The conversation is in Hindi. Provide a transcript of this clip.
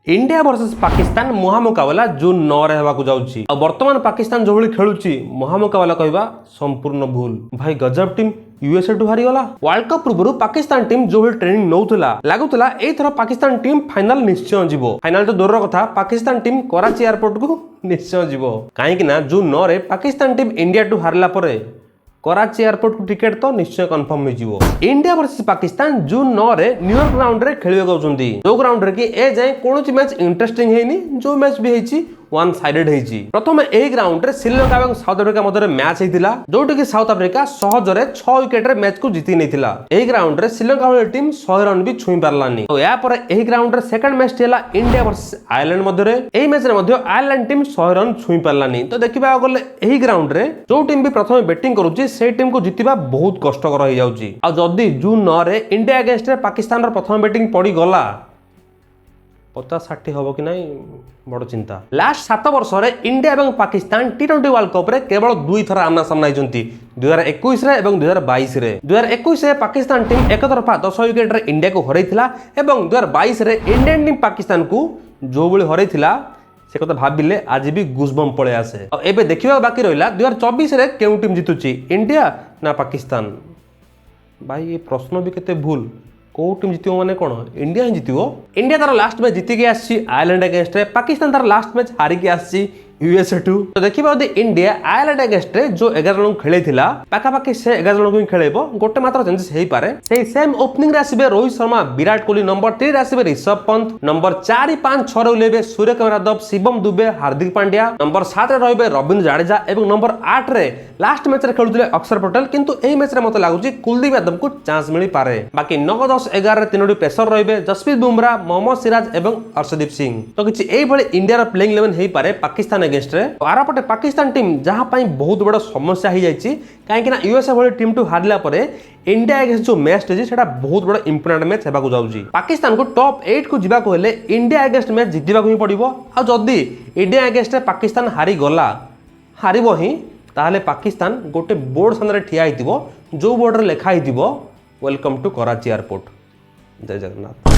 इंडिया वर्सेस पाकिस्तान महामुकाबला जून 9 रे हेबाकु जाउची। आ वर्तमान पाकिस्तान जो भली खेलुची महामुकाबला कहबा संपूर्ण भूल। भाई गजब टीम यूएसए टू हारी गला। वर्ल्ड कप पूर्व पाकिस्तान टीम जो भली ट्रेनिंग नौथला लागुतला एई थर पाकिस्तान टीम फाइनल निश्चय जीवो। फाइनल तो दूर कथा पाकिस्तान टीम कराची एयरपोर्ट को निश्चय जीवो। काहे कि ना जून 9 रे पाकिस्तान टीम इंडिया टू हारला परे कराची एयरपोर्ट को टिकेट तो निश्चय कन्फर्म हो। इंडिया वर्सेस पाकिस्तान जून 9 रे न्यूयॉर्क ग्राउंड रे खेलिबे जाउछंती। जो ग्राउंड रे कि ए जाय कोनोची मैच इंटरेस्टिंग हेनी, जो मैच भी हेची वन साइडेड हेची। प्रथम एही ग्राउंड रे श्रीलंका एवं साउथ अफ्रीका मध्य मैच हेतिला, जोटी कि साउथ अफ्रीका सहजरे 6 विकेट रे मैच को जीति नेथिला। एही ग्राउंड रे श्रीलंका वाली टीम 100 रन भी छुई पारलानी। तो या पर एही ग्राउंड रे सेकंड मैच थिला इंडिया वर्सेस आयरलैंड मध्य रे। एही मैच रे मध्य आयरलैंड टीम 100 रन छुई पारलानी। तो देखिबा गले एही ग्राउंड रे जो टीम भी प्रथम बैटिंग करूची से टीम को जीतिबा बहुत कष्टकर हो जाउची। आ जदी जून 9 रे इंडिया अगेंस्ट रे पाकिस्तान रो प्रथम बैटिंग पड़ी गला 50-60 हबो कि नहीं बड़ चिंता। लास्ट 7 वर्ष रे इंडिया एवं पाकिस्तान टी20 वर्ल्ड कप रे केवल 2 थर आमना सामना होइचंती, 2021 रे एवं 2022 रे। 2021 रे पाकिस्तान टीम एक तरफा 10 विकेट रे इंडिया को हरैथिला एवं 2022 रे इंडियन टीम पाकिस्तान को जो बळी हरैथिला से कथा भाबिले आज भी गुजबम पळे आसे। अब एबे देखिबा बाकी रहिला 2024 रे केउ टीम जितुची, इंडिया ना पाकिस्तान। भाई ये प्रश्न भी केते भूल। को टीम जितिबो माने कोन? इंडिया ही जितिबो। इंडिया तार लास्ट मैच जीति के आसी आयरलैंड अगेंस्ट रे, पाकिस्तान तार लास्ट मैच हारी के आसी यूएसए टू। तो देखिबा यदि इंडिया आयरलैंड अगेंस्ट रे जो 11 जन खेलेथिला पाका पाके से 11 जन को खेलेबो, गोटे मात्र चेंजेस हेई पारे। सेही सेम ओपनिंग रे आसीबे रोहित शर्मा, विराट कोहली, नंबर 3 रे आसीबे ऋषभ पंत, नंबर 4 5 6 रे उलेबे सूर्यकुमार यादव, शिवम दुबे, हार्दिक पांड्या, नंबर 7 रे रहबे रविंद्र जाडेजा एवं नंबर 8 रे लास्ट मैच रे खेलुथिले अक्षर पटेल। किंतु एही मैच रे मते लागुची कुलदीप यादव को चांस मिली पारे। बाकी 9 10 11 रे तीनोटी पेसर रहबे जसप्रीत बुमराह, मोहम्मद सिराज एवं अर्शदीप सिंह। तो किछि एही भली इंडिया रो प्लेइंग 11 हेई पारे पाकिस्तान अगेंस्ट रे। आरापटे पाकिस्तान टीम जहां पाई बहुत बड़ समस्या हो जाइए, कहीं यूएसए वाली टीम टू हारला परे इंडिया अगेंस्ट जो मैच है सेटा बहुत बड़ इंपोर्टेंट मैच हेबाकु जाउची। पाकिस्तान को टॉप 8 को जिबाकु हेले इंडिया अगेंस्ट मैच जितिबाकु ही पड़िबो। आ जदी इंडिया अगेंस्ट पाकिस्तान हारी गला हारिबो ही, ताहले पाकिस्तान गोटे बोर्ड सामने ठिया हितिबो, जो बोर्ड रे लेखा हितिबो वेलकम टू कराची एयरपोर्ट। जय जगन्नाथ।